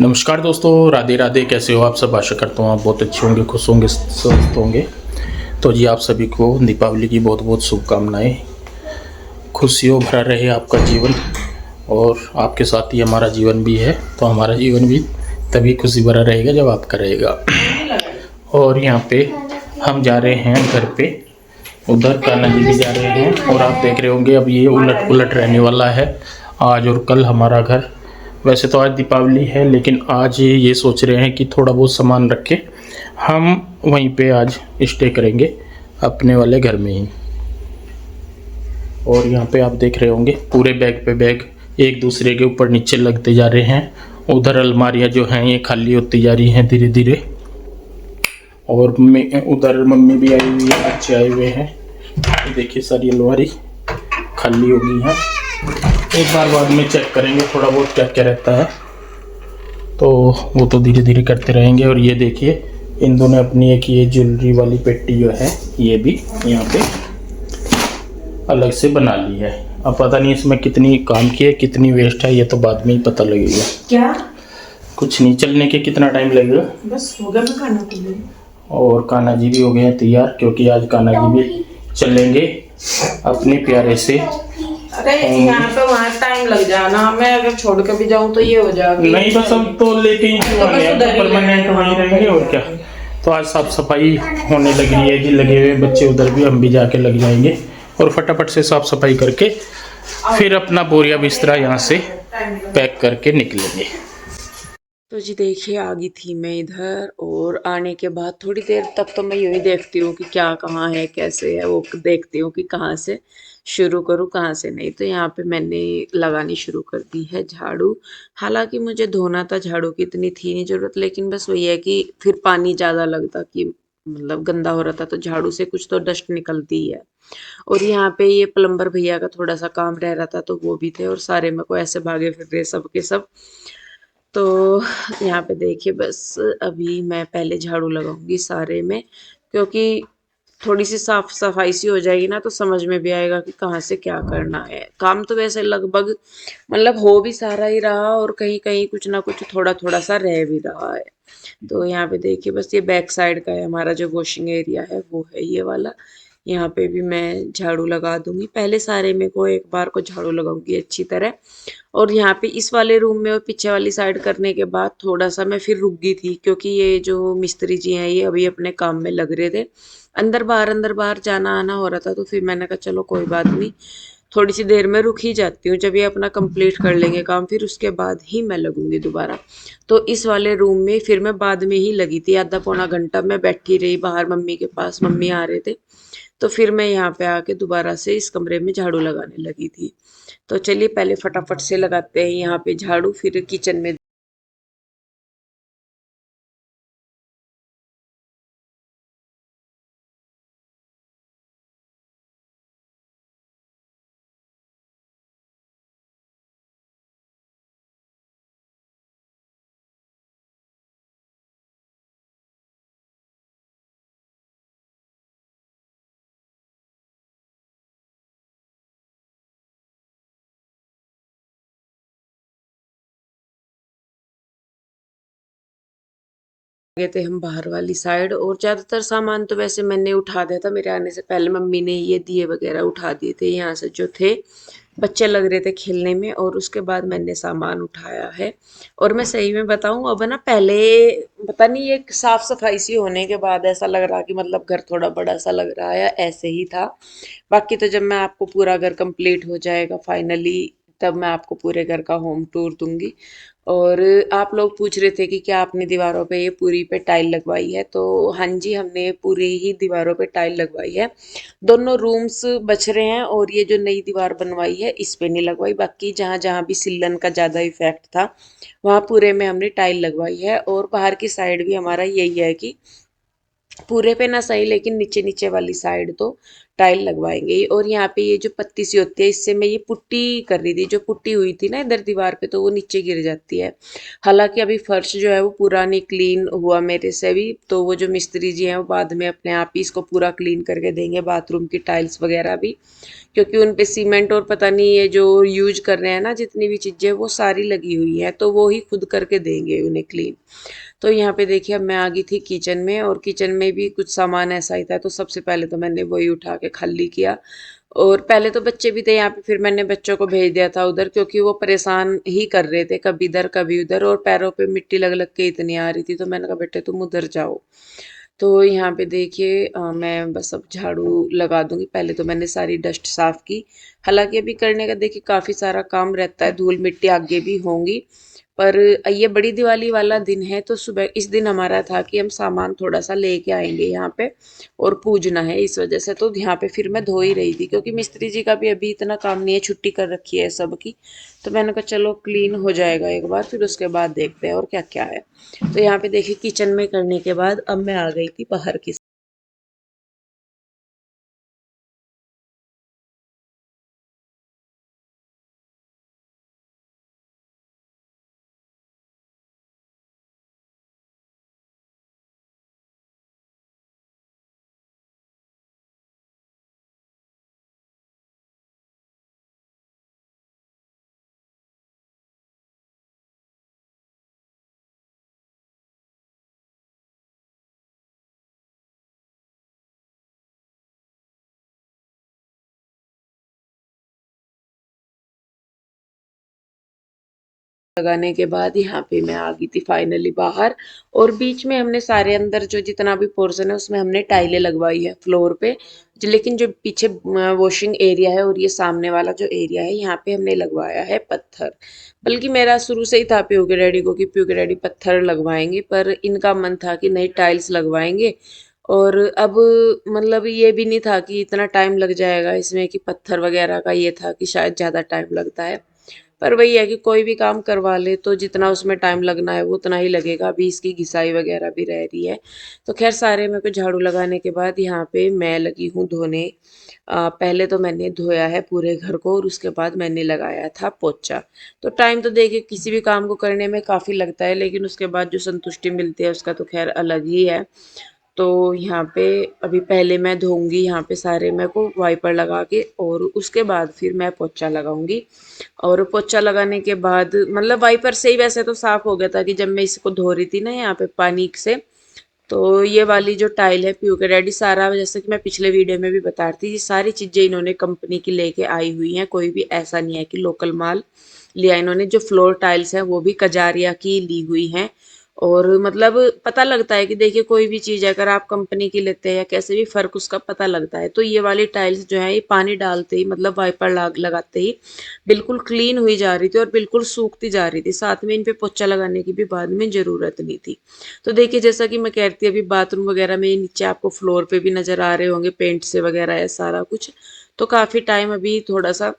नमस्कार दोस्तों, राधे राधे। कैसे हो आप सब? आशा करता हूँ आप बहुत अच्छे होंगे, खुश होंगे, स्वस्थ होंगे। तो जी आप सभी को दीपावली की बहुत बहुत शुभकामनाएं। खुशियों भरा रहे आपका जीवन, और आपके साथ ही हमारा जीवन भी है, तो हमारा जीवन भी तभी खुशी भरा रहेगा जब आपका रहेगा। और यहाँ पे हम जा रहे हैं घर पे, उधर कान्हा जी भी जा रहे हैं। और आप देख रहे होंगे अब ये उलट पुलट रहने वाला है आज और कल हमारा घर। वैसे तो आज दीपावली है, लेकिन आज ये सोच रहे हैं कि थोड़ा बहुत सामान रख के हम वहीं पे आज स्टे करेंगे, अपने वाले घर में ही। और यहाँ पे आप देख रहे होंगे पूरे बैग पे बैग एक दूसरे के ऊपर नीचे लगते जा रहे हैं। उधर अलमारियाँ जो हैं ये खाली होती जा रही हैं धीरे धीरे। और उधर मम्मी भी आई हुई है, बच्चे आए हुए हैं। ये देखिए सारी अलमारी खाली हो गई है। एक बार बाद में चेक करेंगे थोड़ा बहुत क्या क्या रहता है, तो वो तो धीरे धीरे करते रहेंगे। और ये देखिए इन दोनों अपनी एक ये ज्वेलरी वाली पेटी जो है ये भी यहाँ पे अलग से बना ली है। अब पता नहीं इसमें कितनी काम की है, कितनी वेस्ट है, ये तो बाद में ही पता लगेगा। क्या कुछ नहीं, चलने के कितना टाइम लगेगा? बस हो गया, मैं खाना पी लूं। और कान्हा जी भी हो गए हैं तैयार, क्योंकि आज कान्हा जी भी चलेंगे अपने प्यारे से। अरे यहाँ पे वहाँ टाइम लग जाना, मैं अगर छोड़ के भी जाऊँ तो ये हो जाएगा। नहीं बस हम तो लेके ही परमानेंट वहीं रहेंगे और क्या। तो आज साफ सफाई होने लगी है जी, लगे हुए बच्चे उधर भी, हम भी जाके लग जाएंगे और फटाफट से साफ सफाई करके फिर अपना बोरिया बिस्तरा यहाँ से पैक करके निकलेंगे। तो जी देखिए आ गई थी मैं इधर, और आने के बाद थोड़ी देर तक तो मैं यही देखती हूँ कि क्या कहाँ है कैसे है, वो देखती हूँ कि कहाँ से शुरू करूँ कहाँ से नहीं। तो यहाँ पे मैंने लगानी शुरू कर दी है झाड़ू। हालांकि मुझे धोना था, झाड़ू की इतनी थी नहीं जरूरत, लेकिन बस वही है कि फिर पानी ज़्यादा लगता कि मतलब गंदा हो रहा था, तो झाड़ू से कुछ तो डस्ट निकलती ही है। और यहाँ पे ये प्लम्बर भैया का थोड़ा सा काम रह रहा था, तो वो भी थे, और सारे मेरे को ऐसे भागे फिर रहे सब के सब। तो यहाँ पे देखिए बस अभी मैं पहले झाड़ू लगाऊंगी सारे में, क्योंकि थोड़ी सी साफ सफाई सी हो जाएगी ना तो समझ में भी आएगा कि कहाँ से क्या करना है। काम तो वैसे लगभग मतलब हो भी सारा ही रहा, और कहीं कहीं कुछ ना कुछ थोड़ा थोड़ा सा रह भी रहा है। तो यहाँ पे देखिए बस ये बैक साइड का है हमारा जो वॉशिंग एरिया है, वो है ये वाला। यहाँ पे भी मैं झाड़ू लगा दूंगी, पहले सारे में को एक बार को झाड़ू लगाऊंगी अच्छी तरह। और यहाँ पे इस वाले रूम में और पीछे वाली साइड करने के बाद थोड़ा सा मैं फिर रुक गई थी, क्योंकि ये जो मिस्त्री जी हैं ये अभी अपने काम में लग रहे थे। अंदर बाहर जाना आना हो रहा था, तो फिर मैंने कहा चलो कोई बात नहीं, थोड़ी सी देर में रुक ही जाती हूँ। जब ये अपना कंप्लीट कर लेंगे काम फिर उसके बाद ही मैं लगूंगी दोबारा। तो इस वाले रूम में फिर मैं बाद में ही लगी थी, आधा पौना घंटा मैं बैठी रही बाहर मम्मी के पास, मम्मी आ रहे थे। तो फिर मैं यहाँ पे आके दोबारा से इस कमरे में झाड़ू लगाने लगी थी। तो चलिए पहले फटाफट से लगाते हैं यहाँ पे झाड़ू, फिर किचन में। गए थे हम बाहर वाली साइड, और ज्यादातर सामान तो वैसे मैंने उठा दिया था, मेरे आने से पहले मम्मी ने ये दिए वगैरह उठा दिए थे यहाँ से जो थे, बच्चे लग रहे थे खेलने में, और उसके बाद मैंने सामान उठाया है। और मैं सही में बताऊं, अब ना पहले पता नहीं ये साफ सफाई सी होने के बाद ऐसा लग रहा कि मतलब घर थोड़ा बड़ा सा लग रहा है, ऐसे ही था। बाकी तो जब मैं आपको पूरा घर कंप्लीट हो जाएगा फाइनली, तब मैं आपको पूरे घर का होम टूर दूंगी। और आप लोग पूछ रहे थे कि क्या आपने दीवारों पे ये पूरी पे टाइल लगवाई है, तो हाँ जी हमने पूरी ही दीवारों पे टाइल लगवाई है। दोनों रूम्स बच रहे हैं, और ये जो नई दीवार बनवाई है इस पे नहीं लगवाई, बाकी जहाँ जहाँ भी सिलन का ज़्यादा इफेक्ट था वहाँ पूरे में हमने टाइल लगवाई है। और बाहर की साइड भी हमारा यही है कि पूरे पे ना सही, लेकिन नीचे नीचे वाली साइड तो टाइल लगवाएंगे। और यहाँ पे ये जो पत्ती सी होती है इससे मैं ये पुट्टी कर रही थी, जो पुट्टी हुई थी ना इधर दीवार पे तो वो नीचे गिर जाती है। हालांकि अभी फर्श जो है वो पूरा नहीं क्लीन हुआ मेरे से भी, तो वो जो मिस्त्री जी हैं वो बाद में अपने आप ही इसको पूरा क्लीन करके देंगे, बाथरूम की टाइल्स वगैरह भी, क्योंकि उन पे सीमेंट और पता नहीं ये जो यूज कर रहे हैं ना जितनी भी चीजें वो सारी लगी हुई हैं, तो वो ही खुद करके देंगे उन्हें क्लीन। तो यहाँ पे देखिए अब मैं आ गई थी किचन में, और किचन में भी कुछ सामान ऐसा ही था, तो सबसे पहले तो मैंने वही उठा के खाली किया। और पहले तो बच्चे भी थे यहाँ पे, फिर मैंने बच्चों को भेज दिया था उधर, क्योंकि वो परेशान ही कर रहे थे, कभी इधर कभी उधर, और पैरों पे मिट्टी लग लग के इतनी आ रही थी, तो मैंने कहा बेटे तुम उधर जाओ। तो यहाँ पे देखिए मैं बस अब झाड़ू लगा दूंगी। पहले तो मैंने सारी डस्ट साफ की, हालांकि अभी करने का देखिए काफी सारा काम रहता है, धूल मिट्टी आगे भी होंगी, पर ये बड़ी दिवाली वाला दिन है, तो सुबह इस दिन हमारा था कि हम सामान थोड़ा सा लेके आएंगे यहाँ पे और पूजना है, इस वजह से तो यहाँ पे फिर मैं धो ही रही थी, क्योंकि मिस्त्री जी का भी अभी इतना काम नहीं है, छुट्टी कर रखी है सबकी। तो मैंने कहा चलो क्लीन हो जाएगा एक बार, फिर उसके बाद देखते हैं और क्या क्या है। तो यहाँ पे देखिए किचन में करने के बाद अब मैं आ गई थी बाहर की। लगाने के बाद यहाँ पे मैं आ गई थी फाइनली बाहर। और बीच में हमने सारे अंदर जो जितना भी पोर्शन है उसमें हमने टाइलें लगवाई है फ्लोर पे, लेकिन जो पीछे वॉशिंग एरिया है और ये सामने वाला जो एरिया है यहाँ पे हमने लगवाया है पत्थर। बल्कि मेरा शुरू से ही था पीयू के डैडी को कि पीयू के डैडी पत्थर लगवाएंगे, पर इनका मन था कि नहीं टाइल्स लगवाएंगे। और अब मतलब ये भी नहीं था कि इतना टाइम लग जाएगा इसमें, कि पत्थर वगैरह का ये था कि शायद ज़्यादा टाइम लगता है, पर वही है कि कोई भी काम करवा ले तो जितना उसमें टाइम लगना है वो उतना ही लगेगा, अभी इसकी घिसाई वगैरह भी रह रही है। तो खैर सारे मेरे को झाड़ू लगाने के बाद यहाँ पे मैं लगी हूँ धोने। पहले तो मैंने धोया है पूरे घर को और उसके बाद मैंने लगाया था पोछा। तो टाइम तो देखिए किसी भी काम को करने में काफ़ी लगता है, लेकिन उसके बाद जो संतुष्टि मिलती है उसका तो खैर अलग ही है। तो यहाँ पे अभी पहले मैं धोऊंगी यहाँ पे सारे मेरे को वाइपर लगा के, और उसके बाद फिर मैं पोछा लगाऊंगी। और पोछा लगाने के बाद मतलब वाइपर से ही वैसे तो साफ हो गया था कि जब मैं इसको धो रही थी ना यहाँ पे पानी से। तो ये वाली जो टाइल है पीयू के डैडी सारा, जैसे कि मैं पिछले वीडियो में भी बता रही थी, ये सारी चीजें इन्होंने कंपनी की लेके आई हुई हैं, कोई भी ऐसा नहीं है कि लोकल माल लिया इन्होंने। जो फ्लोर टाइल्स हैं वो भी कजारिया की ली हुई हैं। और मतलब पता लगता है कि देखिए कोई भी चीज़ अगर आप कंपनी की लेते हैं या कैसे भी फ़र्क उसका पता लगता है। तो ये वाली टाइल्स जो है ये पानी डालते ही मतलब वाइपर लगाते ही बिल्कुल क्लीन हुई जा रही थी और बिल्कुल सूखती जा रही थी, साथ में इन पे पोछा लगाने की भी बाद में ज़रूरत नहीं थी। तो देखिए जैसा कि मैं कहती अभी बाथरूम वगैरह में नीचे आपको फ्लोर पे भी नज़र आ रहे होंगे पेंट से वगैरह है सारा कुछ। तो काफ़ी टाइम अभी थोड़ा सा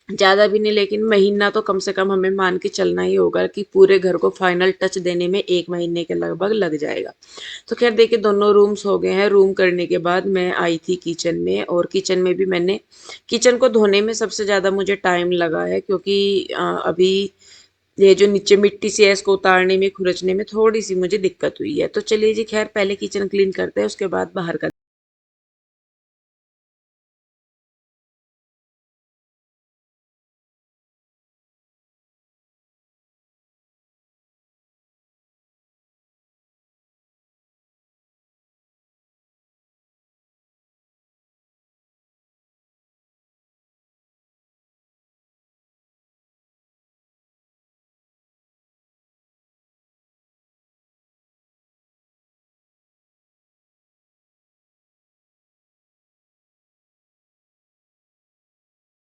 ज़्यादा भी नहीं, लेकिन महीना तो कम से कम हमें मान के चलना ही होगा कि पूरे घर को फाइनल टच देने में 1 महीने के लगभग लग जाएगा। तो खैर देखिए दोनों रूम्स हो गए हैं। रूम करने के बाद मैं आई थी किचन में, और किचन में भी मैंने किचन को धोने में सबसे ज़्यादा मुझे टाइम लगा है, क्योंकि अभी ये जो नीचे मिट्टी सी है इसको उतारने में खुरचने में थोड़ी सी मुझे दिक्कत हुई है। तो चलिए जी खैर पहले किचन क्लीन करते हैं उसके बाद बाहर का।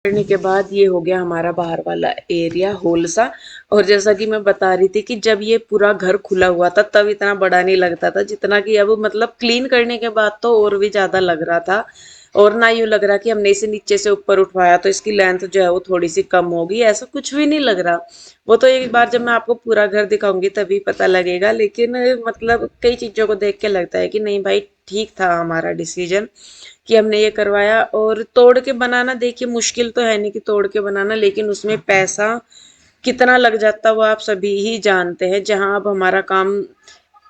करने के बाद ये हो गया हमारा बाहर वाला एरिया होल सा। और जैसा कि मैं बता रही थी कि जब ये पूरा घर खुला हुआ था तब इतना बड़ा नहीं लगता था जितना कि अब मतलब क्लीन करने के बाद तो और भी ज्यादा लग रहा था। और ना यूं लग रहा कि हमने इसे नीचे से ऊपर उठवाया तो इसकी लेंथ जो है वो थोड़ी सी कम होगी, ऐसा कुछ भी नहीं लग रहा। वो तो एक बार जब मैं आपको पूरा घर दिखाऊंगी तभी पता लगेगा, लेकिन मतलब कई चीजों को देख के लगता है कि नहीं भाई ठीक था हमारा डिसीजन, कि हमने ये करवाया। और तोड़ के बनाना देखिए मुश्किल तो है नहीं कि तोड़ के बनाना, लेकिन उसमें पैसा कितना लग जाता वो आप सभी ही जानते हैं। जहां अब हमारा काम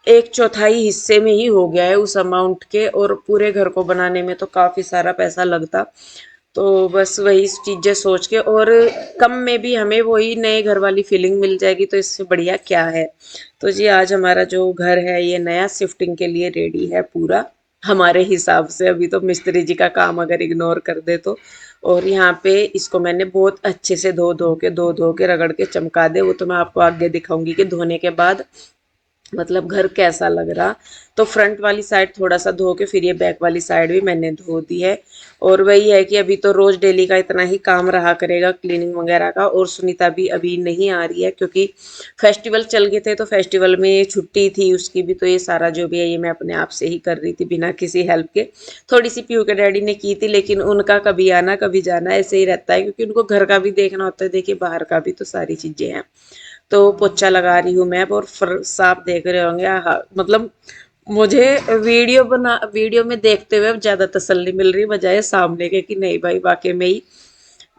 1/4 हिस्से में ही हो गया है उस अमाउंट के, और पूरे घर को बनाने में तो काफी सारा पैसा लगता। तो बस वही चीजें सोच के, और कम में भी हमें वही नए घर वाली फीलिंग मिल जाएगी, तो इससे बढ़िया क्या है। तो जी आज हमारा जो घर है ये नया शिफ्टिंग के लिए रेडी है पूरा हमारे हिसाब से। अभी तो मिस्त्री जी का काम अगर इग्नोर कर दे तो। और यहाँ पे इसको मैंने बहुत अच्छे से धो के रगड़ के चमका दे, वो तो मैं आपको आगे दिखाऊंगी कि धोने के बाद मतलब घर कैसा लग रहा। तो फ्रंट वाली साइड थोड़ा सा धो के फिर ये बैक वाली साइड भी मैंने धो दी है। और वही है कि अभी तो रोज डेली का इतना ही काम रहा करेगा क्लीनिंग वगैरह का। और सुनीता भी अभी नहीं आ रही है क्योंकि फेस्टिवल चल गए थे, तो फेस्टिवल में छुट्टी थी उसकी भी, तो ये सारा जो भी है ये मैं अपने आप से ही कर रही थी बिना किसी हेल्प के। थोड़ी सी पीयू के डैडी ने की थी, लेकिन उनका कभी आना कभी जाना ऐसे ही रहता है, क्योंकि उनको घर का भी देखना होता है, देखिए बाहर का भी, तो सारी चीजें हैं। तो पोछा लगा रही हूँ मैं। और साफ देख रहे होंगे, मतलब मुझे वीडियो में देखते हुए अब ज्यादा तसल्ली मिल रही बजाय सामने के, कि नहीं भाई वाकई में ही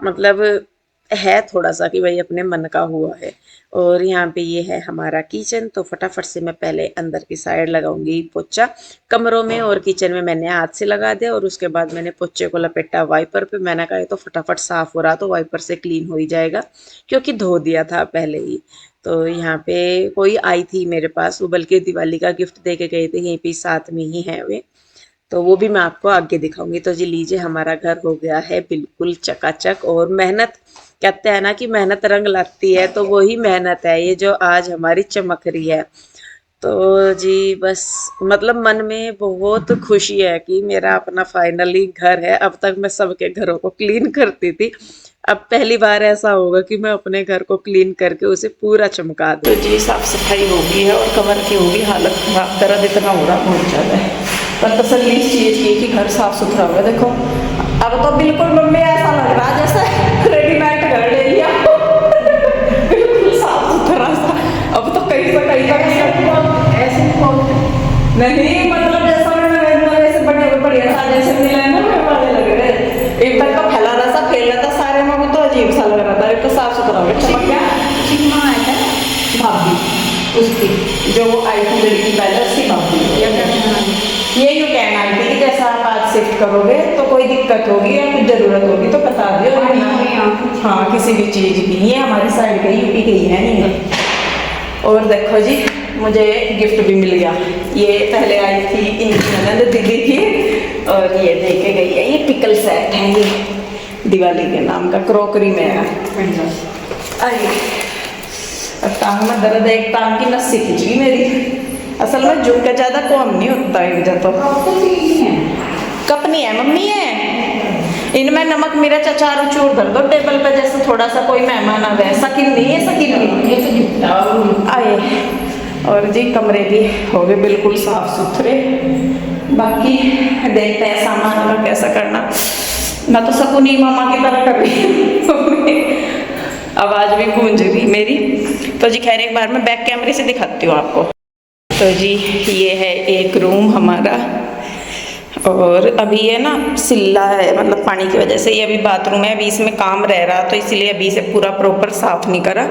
मतलब है थोड़ा सा कि भाई अपने मन का हुआ है। और यहाँ पे ये है हमारा किचन। तो फटाफट से मैं पहले अंदर की साइड लगाऊंगी पोछा। कमरों में और किचन में मैंने हाथ से लगा दिया, और उसके बाद मैंने पोछे को लपेटा वाइपर पे। मैंने कहा तो फटाफट साफ हो रहा तो वाइपर से क्लीन हो ही जाएगा, क्योंकि धो दिया था पहले ही। तो यहाँ पे कोई आई थी मेरे पास, वो बल्कि दिवाली का गिफ्ट दे के गए थे, यहीं पे साथ में ही है वे। तो वो भी मैं आपको आगे दिखाऊंगी। तो जी लीजिए हमारा घर हो गया है बिल्कुल चकाचक। और मेहनत, कहते हैं ना कि मेहनत रंग लाती है, तो वही मेहनत है ये जो आज हमारी चमक रही है। तो जी बस मतलब मन में बहुत खुशी है कि मेरा अपना फाइनली घर है। अब तक मैं सबके घरों को क्लीन करती थी, अब पहली बार ऐसा होगा कि मैं अपने घर को क्लीन करके उसे पूरा चमका दूँ। तो जी साफ सफाई हो गई है, और कमर की होगी हालत खराब, दर्द इतना हो रहा बहुत ज़्यादा है। पर तसल्ली इस चीज़ की कि घर साफ सुथरा हुआ। देखो अब तो बिल्कुल मम्मी ऐसा लग रहा जैसे रेडीमेड घर ले लिया बिल्कुल साफ सुथरा सा। अब तो कहीं से कहीं तक ऐसे नहीं, मतलब जैसा वैसे बढ़िया सा जैसे मिला है ना वाले लग रहे। एक तक का फैला रहा सा फैल रहा था सारे में, वो तो अजीब सा लग रहा था। एक तो साफ सुथरा हो गया। भाभी उसकी जो वो आई थी लड़की पहले, उसकी भाभी ये यूँ कहना है कि जैसा आप आज शिफ्ट करोगे तो कोई दिक्कत होगी या कुछ ज़रूरत होगी तो बता दियो। हाँ किसी भी चीज़ की, ये हमारी साइड के यूपी के ही है नहीं। और देखो जी मुझे गिफ्ट भी मिल गया। ये पहले आई थी इनकी ननद दीदी की, और ये दे के गई है। ये पिकल सेट है, ये दिवाली के नाम का क्रॉकरी में है। अरे अब टांग में दर्द है, एक टांग की नस्सी खिंच गई मेरी। असल में झुक के ज़्यादा कौन नहीं होता है वजह तो। कप नहीं है मम्मी है, इनमें नमक मिर्च अचार चूर धर दो टेबल पे, जैसे थोड़ा सा कोई मेहमान आ गया। शकील नहीं है, शकील नहीं आए। और जी कमरे भी हो गए बिल्कुल साफ सुथरे। बाकी देखते हैं सामान का कैसा करना। मैं तो शकुनी मामा की तरह कर रही आवाज़ भी गूंज रही मेरी। तो जी खैर एक बार मैं बैक कैमरे से दिखाती हूँ आपको। तो जी ये है एक रूम हमारा, और अभी ये ना सिल्ला है, मतलब पानी की वजह से ये अभी बाथरूम है। अभी इसमें काम रह रहा तो इसलिए अभी इसे पूरा प्रॉपर साफ नहीं करा।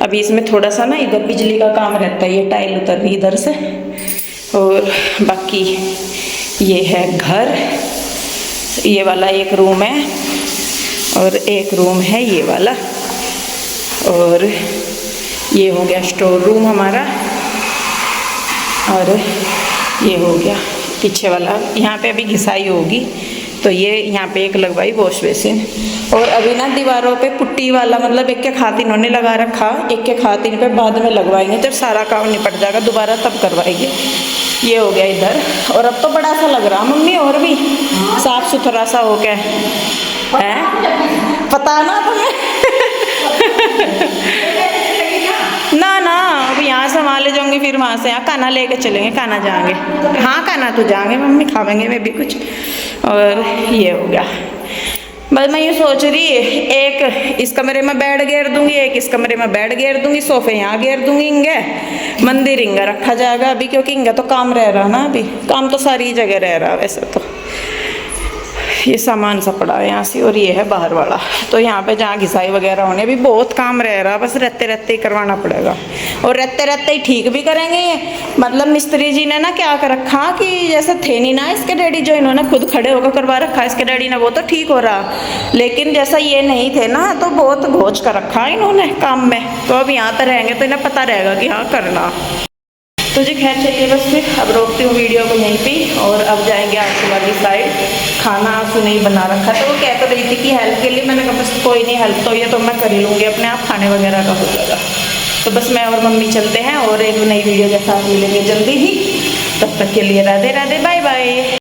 अभी इसमें थोड़ा सा ना इधर बिजली का काम रहता है, ये टाइल उतर रही इधर से। और बाकी ये है घर, ये वाला एक रूम है, और एक रूम है ये वाला। और ये हो गया स्टोर रूम हमारा, और ये हो गया पीछे वाला। यहाँ पे अभी घिसाई होगी, तो ये यहाँ पे एक लगवाई वॉश बेसिन। और अभी ना दीवारों पे पुट्टी वाला, मतलब एक के खातिर इन्होंने लगा रखा, एक के खातिर पे बाद में लगवाएंगे जब सारा काम निपट जाएगा दोबारा तब करवाएंगे। ये हो गया इधर। और अब तो बड़ा सा लग रहा मम्मी, और भी साफ सुथरा सा हो गया है। पता ना तुम्हें ना ना अब यहाँ से वहाँ ले जाऊंगी, फिर वहाँ से यहाँ काना लेके चलेंगे, काना जाएंगे। हाँ काना तो जाएंगे मम्मी, खावेंगे में भी कुछ। और ये हो गया। बस मैं ये सोच रही एक इस कमरे में बेड घेर दूंगी, एक इस कमरे में बेड घेर दूंगी, सोफे यहाँ घेर दूंगी, इंगे मंदिर इंगा रखा जाएगा अभी, क्योंकि इंगा तो काम रह रहा ना, अभी काम तो सारी जगह रह रहा वैसे तो। ये सामान सा पड़ा है यहाँ से, और ये है बाहर वाला। तो यहाँ पे जहाँ घिसाई वगैरह होने भी बहुत काम रह रहा, बस रहते रहते ही करवाना पड़ेगा, और रहते रहते ही ठीक भी करेंगे ये। मतलब मिस्त्री जी ने ना क्या कर रखा कि जैसे थे नहीं ना इसके डैडी, जो इन्होंने खुद खड़े होकर करवा रखा इसके डैडी ने, वो तो ठीक हो रहा, लेकिन जैसा ये नहीं थे ना तो बहुत घोच कर रखा इन्होंने काम में। तो अब यहाँ पर रहेंगे तो इन्हें पता रहेगा कि हाँ करना। तो जी खैर चलिए, बस फिर अब रोकती हूँ वीडियो को यहीं पे, और अब जाएंगे आंसू वाली साइड। खाना आंसू नहीं बना रखा, तो वो कह तो रही थी कि हेल्प के लिए, मैंने कहा बस कोई नहीं, हेल्प तो ये तो मैं कर ही लूँगी अपने आप, खाने वगैरह का हो जाएगा। तो बस मैं और मम्मी चलते हैं, और एक नई वीडियो के साथ मिलेंगे जल्दी ही। तब तक के लिए राधे राधे, बाय बाय।